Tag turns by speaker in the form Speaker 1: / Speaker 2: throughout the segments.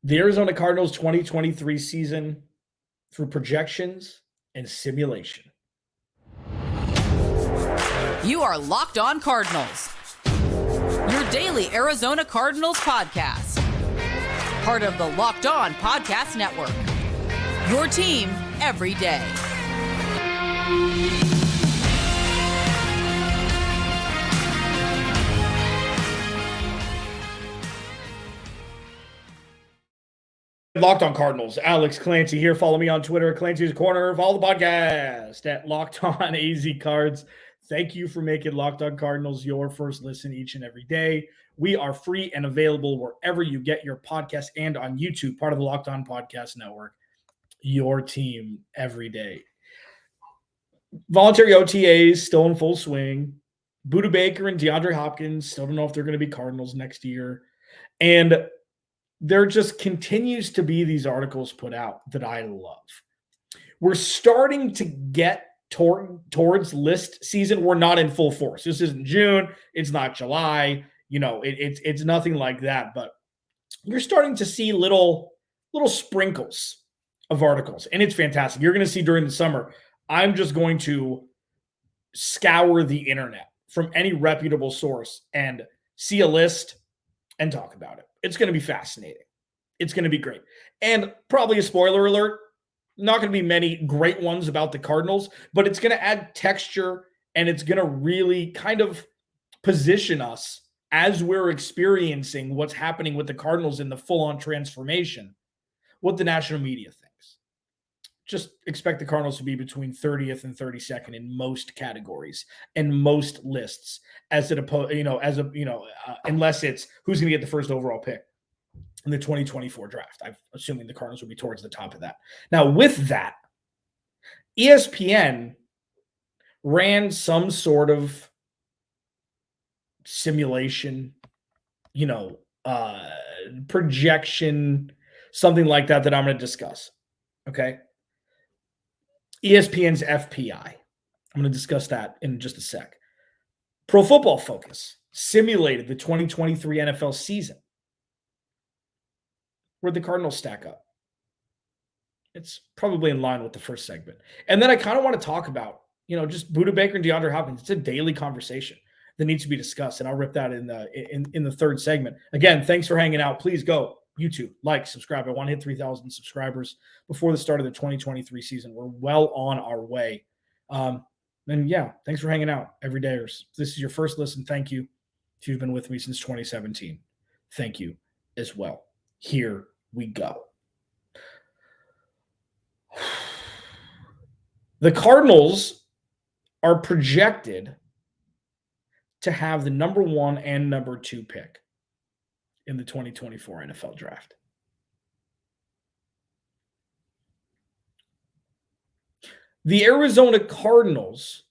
Speaker 1: The Arizona Cardinals 2023 season through projections and simulation.
Speaker 2: You are Locked On Cardinals, your daily Arizona Cardinals podcast. Part of the Locked On Podcast Network, your team every day.
Speaker 1: Locked On Cardinals, Alex Clancy here. Follow me on Twitter, Clancy's Corner. Follow the podcast at Locked On AZ Cards. Thank you for making Locked On Cardinals your first listen each and every day. We are free and available wherever you get your podcast and on YouTube, part of the Locked On Podcast Network, your team every day. Voluntary OTAs still in full swing. Budda Baker and DeAndre Hopkins still don't know if they're going to be Cardinals next year. And there just continues to be these articles put out that I love. We're starting to get towards list season. We're not in full force. This isn't June. It's not July. It's nothing like that. But you're starting to see little sprinkles of articles, and it's fantastic. You're going to see during the summer, I'm just going to scour the internet from any reputable source and see a list and talk about it. It's going to be fascinating. It's going to be great. And probably a spoiler alert, not going to be many great ones about the Cardinals, but it's going to add texture and it's going to really kind of position us as we're experiencing what's happening with the Cardinals in the full-on transformation, what the national media thinks. Just expect the Cardinals to be between 30th and 32nd in most categories and most lists, unless it's who's going to get the first overall pick in the 2024 draft. I'm assuming the Cardinals will be towards the top of that. Now, with that, ESPN ran some sort of simulation, projection, something like that I'm going to discuss. Okay. ESPN's FPI. I'm going to discuss that in just a sec. Pro Football Focus simulated the 2023 NFL season. Where'd the Cardinals stack up? It's probably in line with the first segment. And then I kind of want to talk about, just Budda Baker and DeAndre Hopkins. It's a daily conversation that needs to be discussed, and I'll rip that in the third segment. Again, thanks for hanging out. Please go YouTube, like, subscribe. I want to hit 3,000 subscribers before the start of the 2023 season. We're well on our way. And yeah, thanks for hanging out every day. If this is your first listen, thank you. If you've been with me since 2017, thank you as well. Here we go. The Cardinals are projected to have the number 1 and number 2 pick in the 2024 NFL draft. The Arizona Cardinals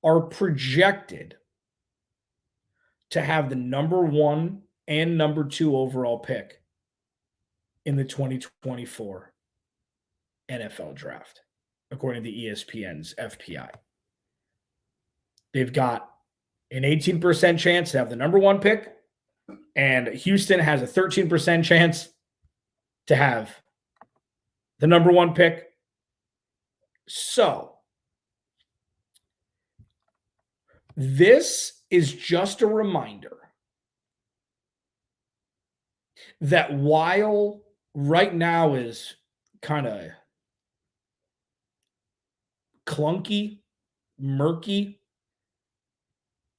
Speaker 1: are projected to have the number 1 and number 2 overall pick in the 2024 NFL draft, according to ESPN's FPI. They've got an 18% chance to have the number 1 pick, and Houston has a 13% chance to have the number 1 pick. So, this is just a reminder that while right now is kind of clunky, murky,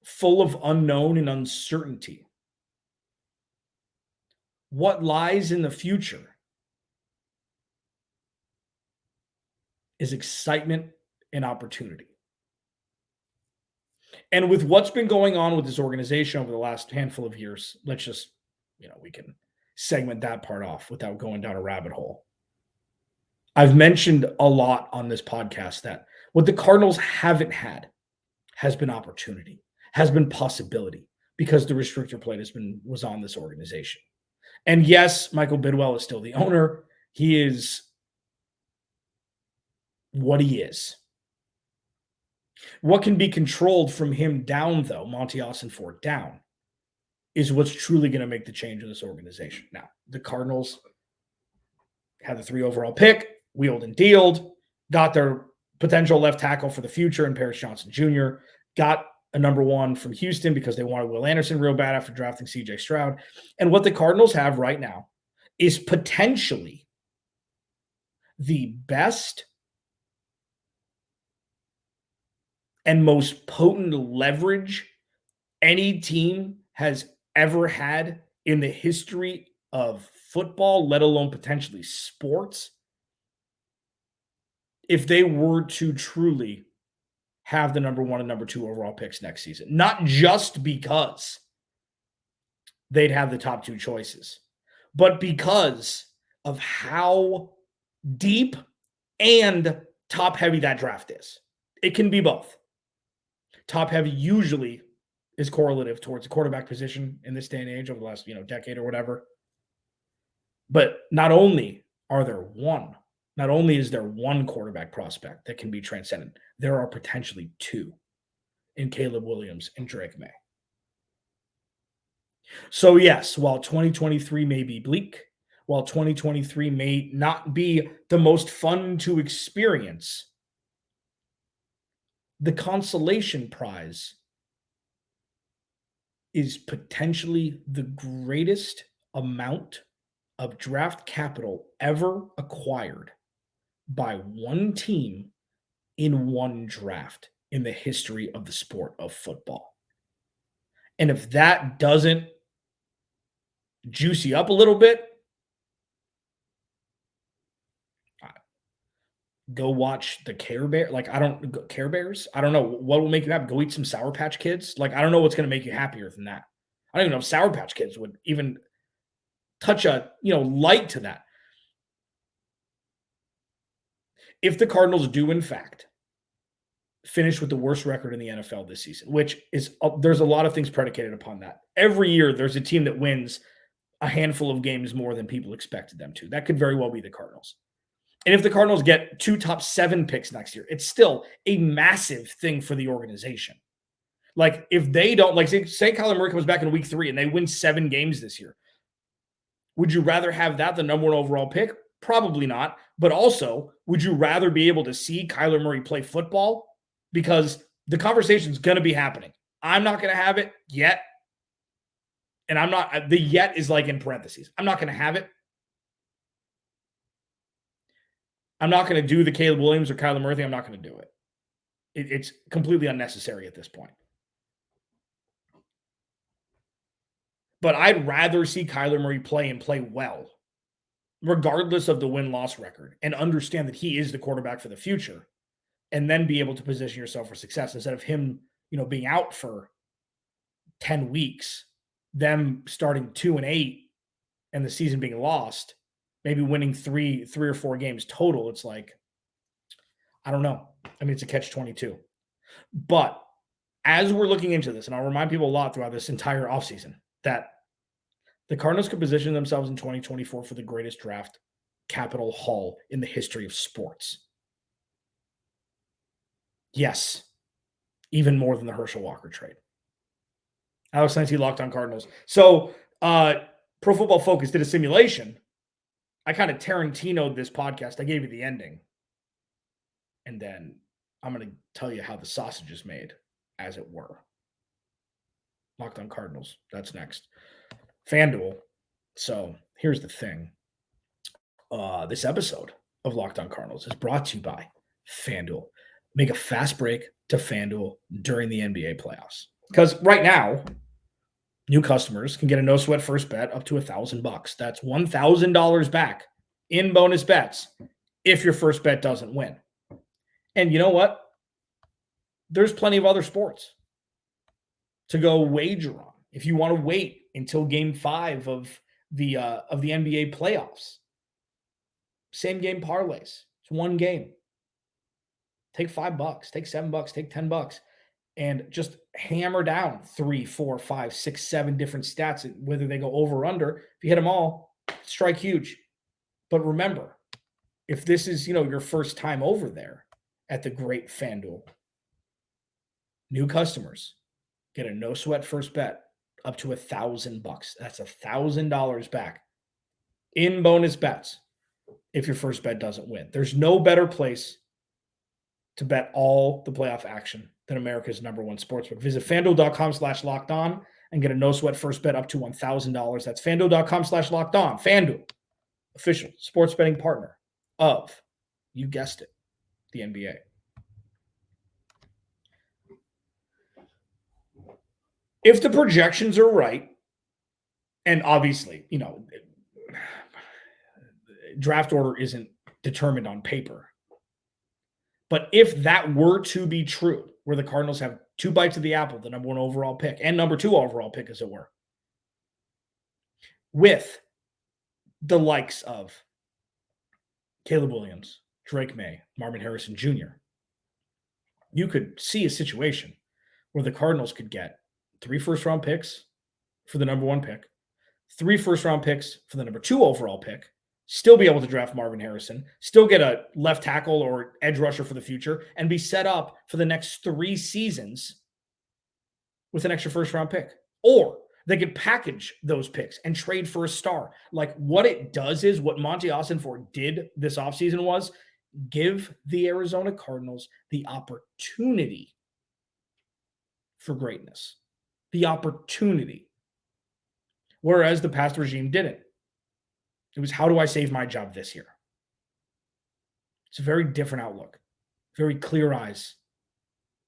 Speaker 1: full of unknown and uncertainty, what lies in the future is excitement and opportunity. And with what's been going on with this organization over the last handful of years, let's just, we can segment that part off without going down a rabbit hole. I've mentioned a lot on this podcast that what the Cardinals haven't had has been opportunity, has been possibility, because the restrictor plate was on this organization. And yes, Michael Bidwell is still the owner. He is what he is. What can be controlled from him down, though, Monti Ossenfort down, is what's truly going to make the change in this organization. Now, the Cardinals had the 3 overall pick, wheeled and dealed, got their potential left tackle for the future in Paris Johnson Jr., got a number 1 from Houston because they wanted Will Anderson real bad after drafting CJ Stroud. And what the Cardinals have right now is potentially the best and most potent leverage any team has ever had in the history of football, let alone potentially sports, if they were to truly have the number 1 and number 2 overall picks next season. Not just because they'd have the top 2 choices, but because of how deep and top heavy that draft is. It can be both. Top heavy usually is correlative towards the quarterback position in this day and age over the last, decade or whatever. But not only is there one quarterback prospect that can be transcendent, there are potentially 2 in Caleb Williams and Drake May. So yes, while 2023 may be bleak, while 2023 may not be the most fun to experience, the consolation prize is potentially the greatest amount of draft capital ever acquired by one team in one draft in the history of the sport of football. And if that doesn't juice you up a little bit, go watch the Care Bear. Care Bears. I don't know what will make you happy. Go eat some Sour Patch Kids. I don't know what's going to make you happier than that. I don't even know if Sour Patch Kids would even touch a, light to that. If the Cardinals do, in fact, finish with the worst record in the NFL this season, which is, there's a lot of things predicated upon that. Every year, there's a team that wins a handful of games more than people expected them to. That could very well be the Cardinals. And if the Cardinals get 2 top 7 picks next year, it's still a massive thing for the organization. If they don't, say Kyler Murray comes back in week 3 and they win 7 games this year, would you rather have that the number 1 overall pick? Probably not. But also, would you rather be able to see Kyler Murray play football? Because the conversation's going to be happening. I'm not going to have it yet. And the yet is in parentheses. I'm not going to have it. I'm not going to do the Caleb Williams or Kyler Murray thing. I'm not going to do it. It's completely unnecessary at this point. But I'd rather see Kyler Murray play and play well, regardless of the win-loss record, and understand that he is the quarterback for the future, and then be able to position yourself for success instead of him, being out for 10 weeks, them starting 2-8, and the season being lost, maybe winning three or 4 games total. It's I don't know. It's a catch-22. But as we're looking into this, and I'll remind people a lot throughout this entire offseason, that the Cardinals could position themselves in 2024 for the greatest draft capital haul in the history of sports. Yes, even more than the Herschel Walker trade. Alex Clancy, Locked On Cardinals. So, Pro Football Focus did a simulation. I kind of Tarantino'd this podcast. I gave you the ending. And then I'm going to tell you how the sausage is made, as it were. Locked On Cardinals. That's next. FanDuel. So here's the thing. This episode of Locked On Cardinals is brought to you by FanDuel. Make a fast break to FanDuel during the NBA playoffs. Because right now, new customers can get a no-sweat first bet up to $1,000. That's $1,000 back in bonus bets if your first bet doesn't win. And you know what? There's plenty of other sports to go wager on if you want to wait until Game 5 of the NBA playoffs. Same game parlays. It's one game. Take $5, take $7, take $10, and just hammer down 3, 4, 5, 6, 7 different stats, whether they go over or under. If you hit them all, strike huge. But remember, if this is your first time over there at the great FanDuel, new customers get a no sweat first bet up to $1,000. That's $1,000 back in bonus bets if your first bet doesn't win. There's no better place to bet all the playoff action than America's number one sportsbook. Visit FanDuel.com/lockedon and get a no-sweat first bet up to $1,000. That's FanDuel.com/lockedon. FanDuel, official sports betting partner of, you guessed it, the NBA. If the projections are right, and obviously, draft order isn't determined on paper, but if that were to be true, where the Cardinals have 2 bites of the apple, the number 1 overall pick and number 2 overall pick, as it were, with the likes of Caleb Williams, Drake May, Marvin Harrison Jr., you could see a situation where the Cardinals could get 3 first-round picks for the number 1 pick, 3 first-round picks for the number 2 overall pick, still be able to draft Marvin Harrison, still get a left tackle or edge rusher for the future, and be set up for the next 3 seasons with an extra first-round pick. Or they could package those picks and trade for a star. Like, what it does is, what Monti Ossenfort did this offseason was give the Arizona Cardinals the opportunity for greatness. The opportunity. Whereas the past regime didn't. It was, how do I save my job this year? It's a very different outlook. Very clear eyes.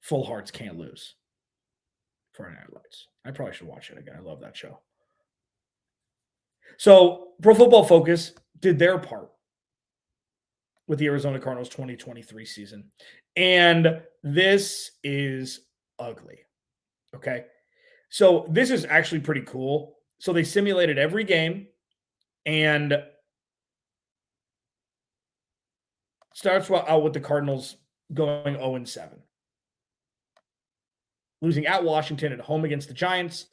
Speaker 1: Full hearts can't lose. Friday Night Lights. I probably should watch it again. I love that show. So Pro Football Focus did their part with the Arizona Cardinals 2023 season. And this is ugly. Okay. So this is actually pretty cool. So they simulated every game, and starts out with the Cardinals going 0-7. Losing at Washington, at home against the Giants,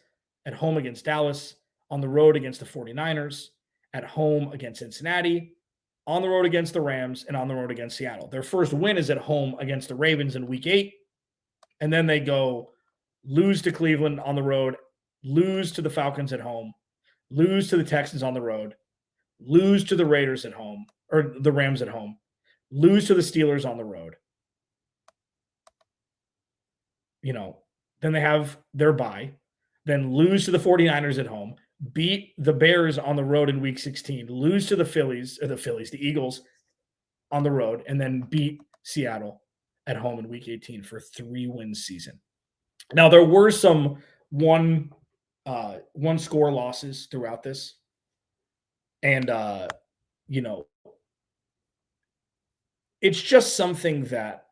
Speaker 1: at home against Dallas, on the road against the 49ers, at home against Cincinnati, on the road against the Rams, and on the road against Seattle. Their first win is at home against the Ravens in Week 8, and then they go lose to Cleveland on the road, lose to the Falcons at home, lose to the Texans on the road, lose to the Raiders at home, or the Rams at home, lose to the Steelers on the road. Then they have their bye, then lose to the 49ers at home, beat the Bears on the road in Week 16, lose to the Eagles on the road, and then beat Seattle at home in Week 18 for a 3-win season. Now, there were some one-score losses throughout this. And, it's just something that,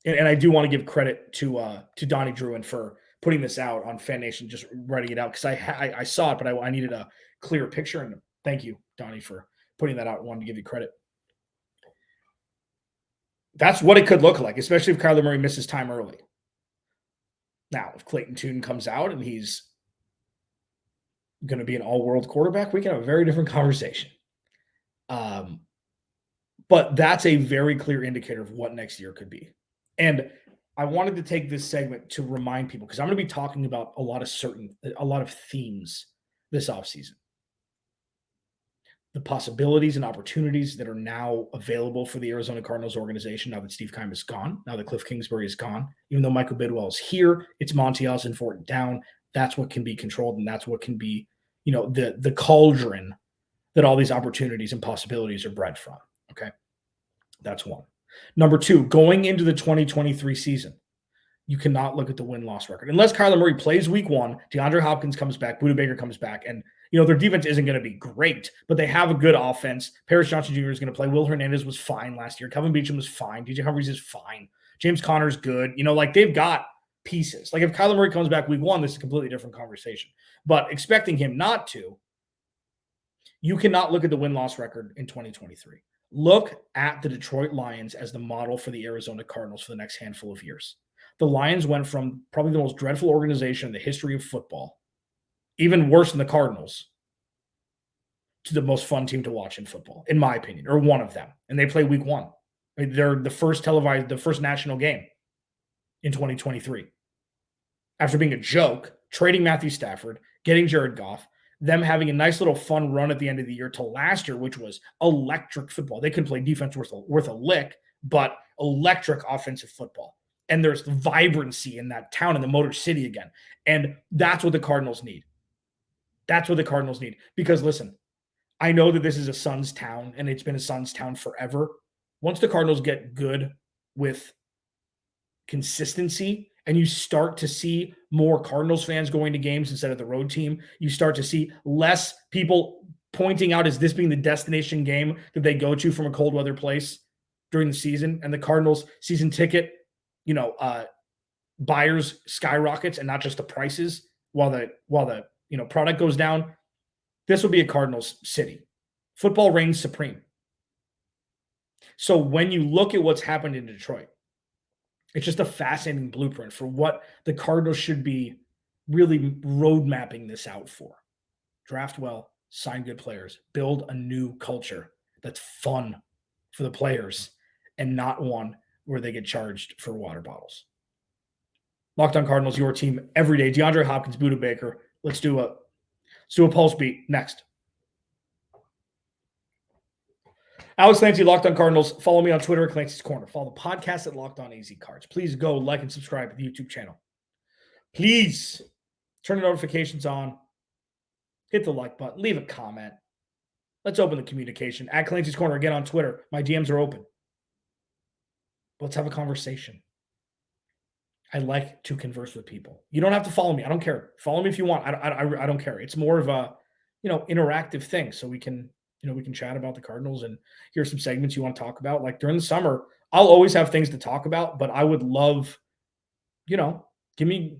Speaker 1: and I do want to give credit to Donnie Druin for putting this out on Fan Nation, just writing it out, because I saw it, but I needed a clear picture. And thank you, Donnie, for putting that out. I wanted to give you credit. That's what it could look like, especially if Kyler Murray misses time early. Now, if Clayton Tune comes out and he's going to be an all-world quarterback, we can have a very different conversation. But that's a very clear indicator of what next year could be. And I wanted to take this segment to remind people, because I'm going to be talking about a lot of themes this offseason. The possibilities and opportunities that are now available for the Arizona Cardinals organization now that Steve Keim is gone, now that Cliff Kingsbury is gone. Even though Michael Bidwell is here, it's Monti Ossenfort down. That's what can be controlled, and that's what can be, the cauldron that all these opportunities and possibilities are bred from. Okay, that's one. Number two, going into the 2023 season, you cannot look at the win-loss record. Unless Kyler Murray plays Week 1, DeAndre Hopkins comes back, Budda Baker comes back, and their defense isn't going to be great, but they have a good offense. Paris Johnson Jr. is going to play. Will Hernandez was fine last year. Kelvin Beachum was fine. DJ Humphries is fine. James Conner's good. They've got pieces. Like, if Kyler Murray comes back Week 1, this is a completely different conversation. But expecting him not to, you cannot look at the win-loss record in 2023. Look at the Detroit Lions as the model for the Arizona Cardinals for the next handful of years. The Lions went from probably the most dreadful organization in the history of football, even worse than the Cardinals, to the most fun team to watch in football, in my opinion, or one of them. And they play Week 1. They're the first national game in 2023. After being a joke, trading Matthew Stafford, getting Jared Goff, them having a nice little fun run at the end of the year to last year, which was electric football. They couldn't play defense worth a lick, but electric offensive football. And there's vibrancy in that town, in the Motor City again. And that's what the Cardinals need. That's what the Cardinals need. Because listen, I know that this is a Suns town, and it's been a Suns town forever. Once the Cardinals get good with consistency, and you start to see more Cardinals fans going to games instead of the road team, you start to see less people pointing out as this being the destination game that they go to from a cold weather place during the season, and the Cardinals season ticket, buyers skyrockets, and not just the prices while the product goes down. This will be a Cardinals city. Football reigns supreme. So when you look at what's happened in Detroit, it's just a fascinating blueprint for what the Cardinals should be really road mapping this out for. Draft well, sign good players, build a new culture that's fun for the players and not one where they get charged for water bottles. Locked On Cardinals, your team every day. DeAndre Hopkins, Budda Baker. Let's do a pulse beat next. Alex Clancy, Locked On Cardinals. Follow me on Twitter at Clancy's Corner. Follow the podcast at Locked On AZ Cards. Please go like and subscribe to the YouTube channel. Please turn the notifications on. Hit the like button. Leave a comment. Let's open the communication. At Clancy's Corner again on Twitter. My DMs are open. Let's have a conversation. I like to converse with people. You don't have to follow me. I don't care. Follow me if you want. I don't care. It's more of a, interactive thing. So we can chat about the Cardinals, and here's some segments you want to talk about. Like during the summer, I'll always have things to talk about, but I would love, give me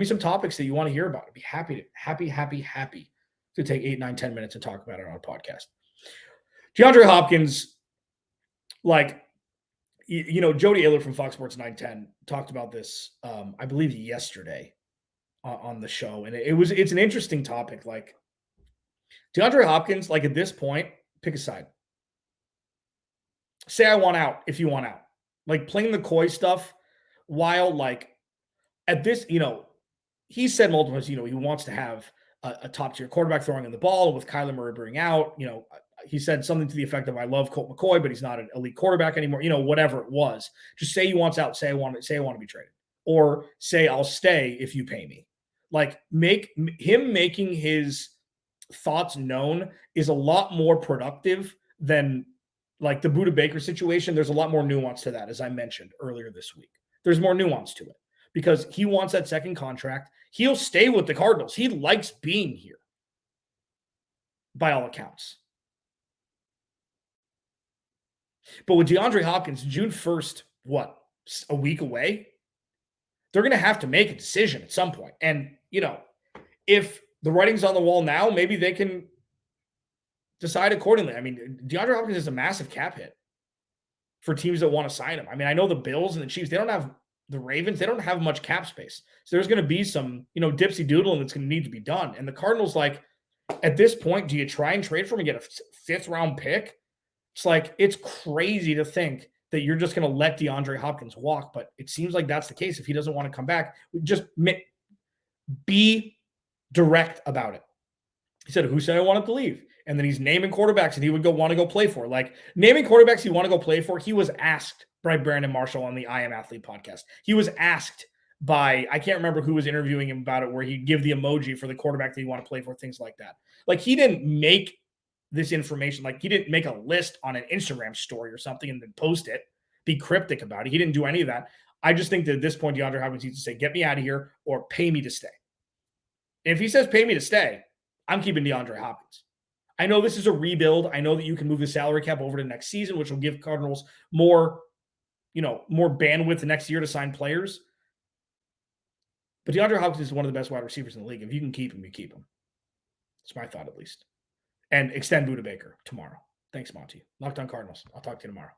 Speaker 1: some topics that you want to hear about. I'd be happy to take 8, 9, 10 minutes and talk about it on a podcast. DeAndre Hopkins, Jody Ayler from Fox Sports 910 talked about this, I believe yesterday on the show. And it's an interesting topic. Like DeAndre Hopkins, at this point, pick a side. Say I want out if you want out. Playing the coy stuff while at this, he said multiple times, he wants to have a top tier quarterback throwing in the ball with Kyler Murray being out. He said something to the effect of, I love Colt McCoy, but he's not an elite quarterback anymore. Whatever it was, just say he wants out. Say I want to be traded, or say I'll stay if you pay me. Making his thoughts known is a lot more productive than the Budda Baker situation. There's a lot more nuance to that, as I mentioned earlier this week. There's more nuance to it because he wants that second contract. He'll stay with the Cardinals. He likes being here, by all accounts. But with DeAndre Hopkins, June 1st, a week away? They're going to have to make a decision at some point. And, if the writing's on the wall now, maybe they can decide accordingly. I mean, DeAndre Hopkins is a massive cap hit for teams that want to sign him. I mean, I know the Bills and the Chiefs, the Ravens, they don't have much cap space. So there's going to be some, dipsy doodling that's going to need to be done. And the Cardinals, at this point, do you try and trade for him and get a 5th round pick? It's crazy to think that you're just going to let DeAndre Hopkins walk, but it seems like that's the case. If he doesn't want to come back, just be direct about it. He said, who said I wanted to leave? And then he's naming quarterbacks that he would want to go play for. Naming quarterbacks he want to go play for, he was asked by Brandon Marshall on the I Am Athlete podcast. He was asked by, I can't remember who was interviewing him about it, where he'd give the emoji for the quarterback that he want to play for, things like that. He didn't make this information. He didn't make a list on an Instagram story or something and then post it, be cryptic about it. He didn't do any of that. I just think that at this point, DeAndre Hopkins needs to say, get me out of here or pay me to stay. And if he says, pay me to stay, I'm keeping DeAndre Hopkins. I know this is a rebuild. I know that you can move the salary cap over to next season, which will give Cardinals more bandwidth the next year to sign players. But DeAndre Hopkins is one of the best wide receivers in the league. If you can keep him, you keep him. It's my thought, at least. And extend Budda Baker tomorrow. Thanks, Monty. Locked On Cardinals. I'll talk to you tomorrow.